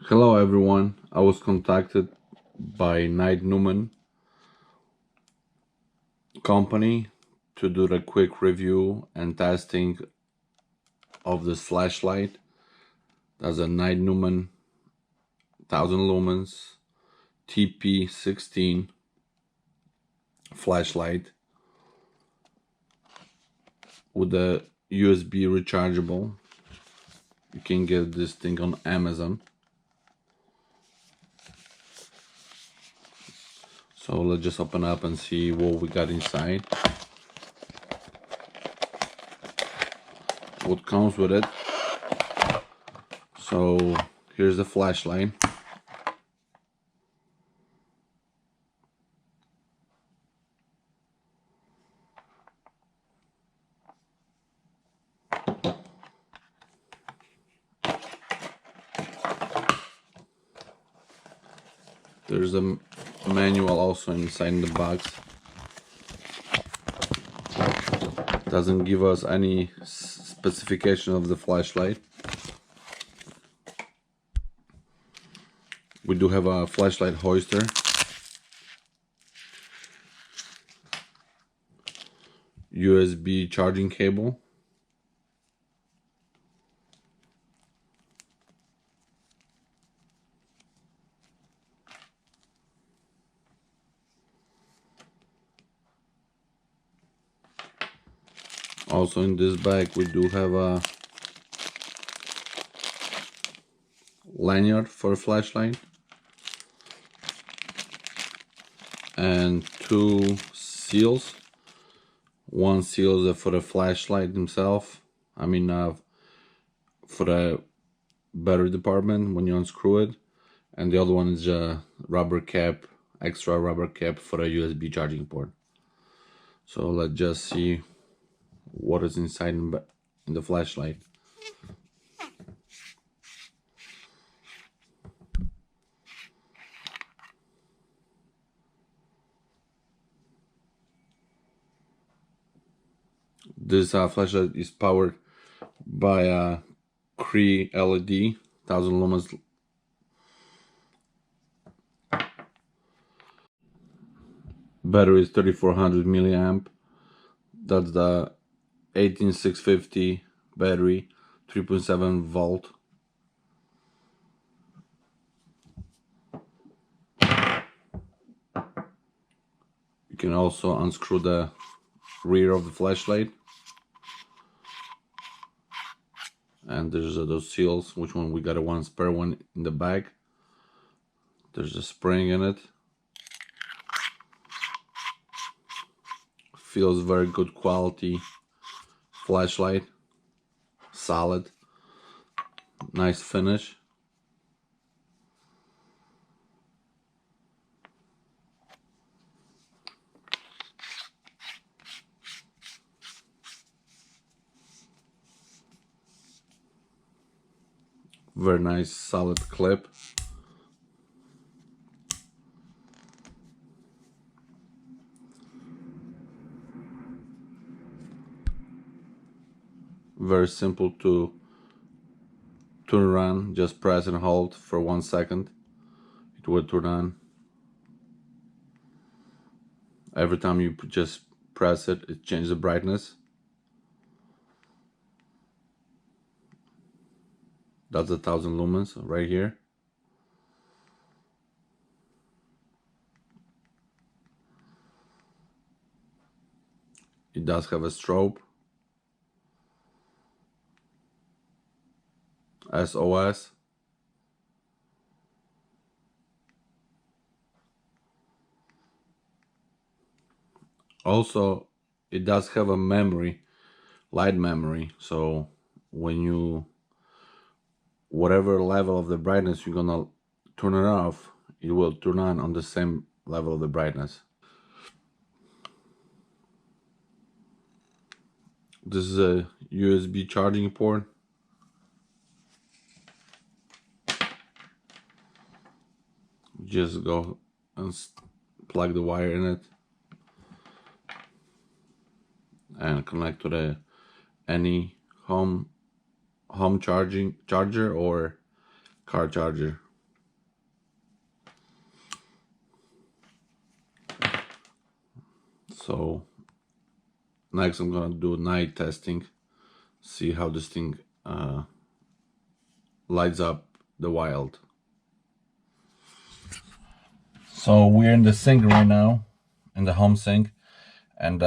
Hello everyone, I was contacted by Nitenumen company to do a quick review and testing of this flashlight. That's a Nitenumen 1000 lumens TP16 flashlight with a USB rechargeable. You can get this thing on Amazon. So let's just open up and see what we got inside. What comes with it. So here's the flashlight. There's a manual also inside the box. Doesn't give us any specification of the flashlight. We do have a flashlight hoister. USB charging cable. Also in this bag we do have a lanyard for a flashlight and two seals. One seal is for the flashlight himself, for the battery department when you unscrew it, and the other one is a rubber cap, extra rubber cap for a USB charging port. So let's just see what is inside in the flashlight. This flashlight is powered by a Cree LED 1000 lumens. Battery is 3400 milliamp. That's the 18650 battery, 3.7 volt. You can also unscrew the rear of the flashlight, and there's those seals, which one we got a one spare one in the bag. There's a spring in it. Feels very good quality flashlight, solid, nice finish. Very nice solid clip. Very simple to turn on. Just press and hold for 1 second. It will turn on. Every time you just press it, it changes the brightness. That's 1000 lumens right here. It does have a strobe. SOS. Also, it does have a memory, light memory, so when you, whatever level of the brightness you're gonna turn it off, it will turn on the same level of the brightness. This is a USB charging port. Just go and plug the wire in it and connect to any home charger or car charger. So next I'm gonna do night testing, see how this thing lights up the wild. So we're in the sink right now, in the home sink, and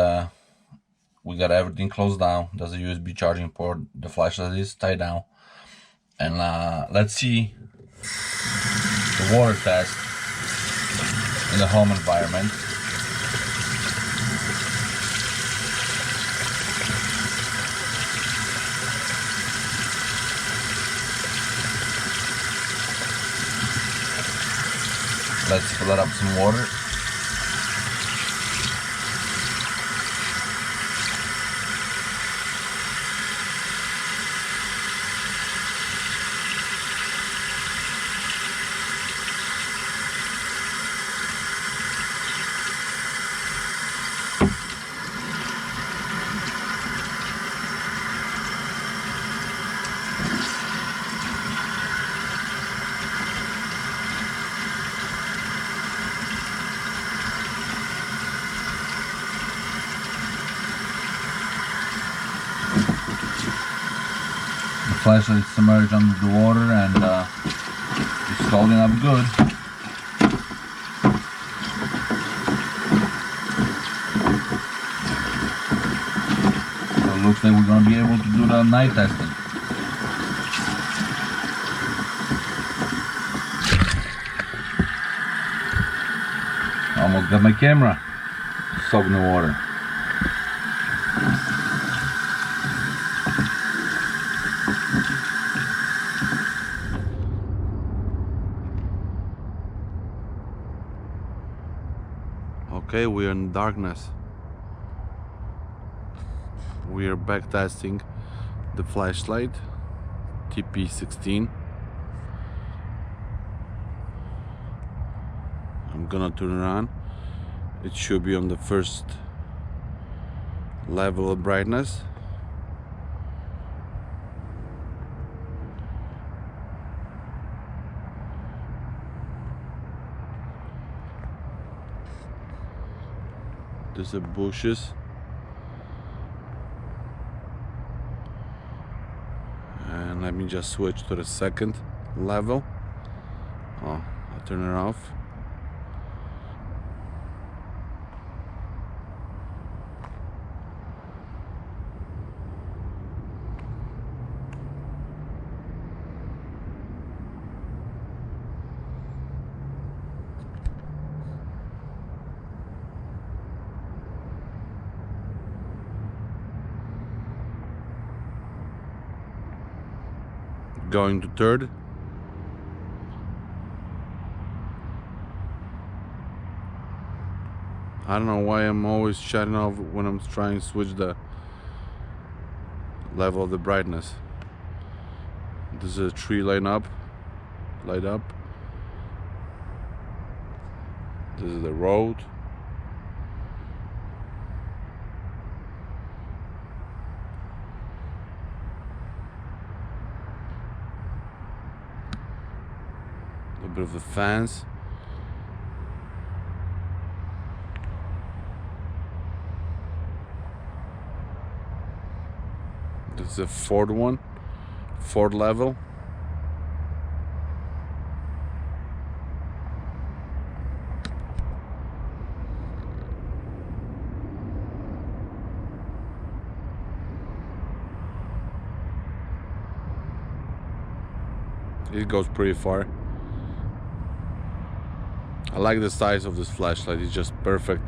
we got everything closed down. There's a USB charging port. The flashlight is tied down, and let's see the water test in the home environment. Let's fill up some water. The flashlight is submerged under the water and it's holding up good. So it looks like we're going to be able to do the night testing. Almost got my camera soaked in the water. Okay, we are in darkness. We are back testing the flashlight TP16. I'm gonna turn it on. It should be on the first level of brightness. There's the bushes. And let me just switch to the second level. Oh, I'll turn it off. Going to third. I don't know why I'm always shutting off when I'm trying to switch the level of the brightness. This is a tree light up. This is the road. A bit of the fence. This is a fourth one, fourth level. It goes pretty far. I like the size of this flashlight, it's just perfect.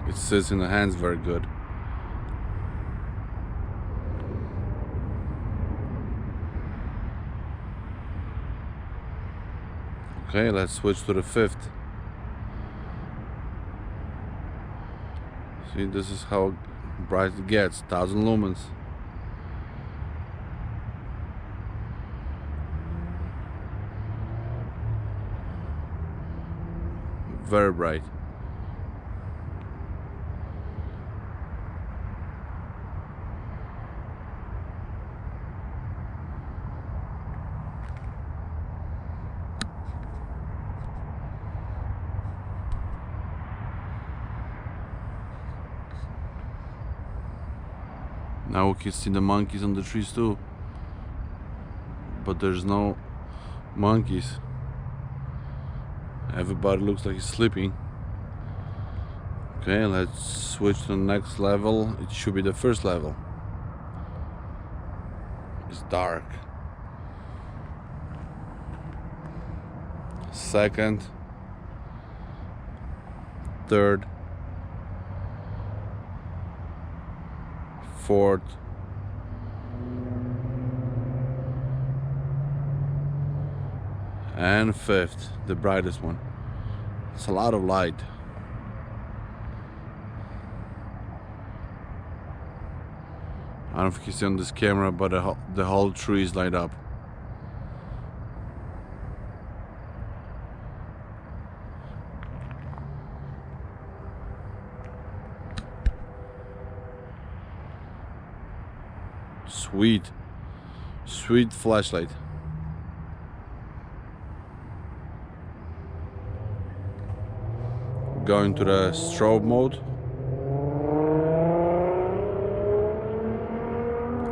It sits in the hands very good. Okay, let's switch to the fifth. See, this is how bright it gets, 1000 lumens. Very bright. Now we can see the monkeys on the trees too, but there's no monkeys. Everybody looks like he's sleeping. Okay, let's switch to the next level. It should be the first level. It's dark. Second, third, fourth, and fifth, the brightest one. It's a lot of light. I don't know if you can see on this camera, but the whole tree is light up. Sweet flashlight. Going to the strobe mode.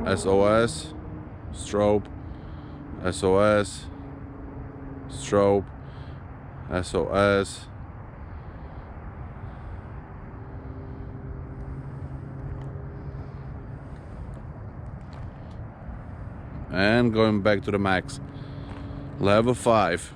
SOS, strobe, SOS, strobe, SOS. And going back to the max. Level 5.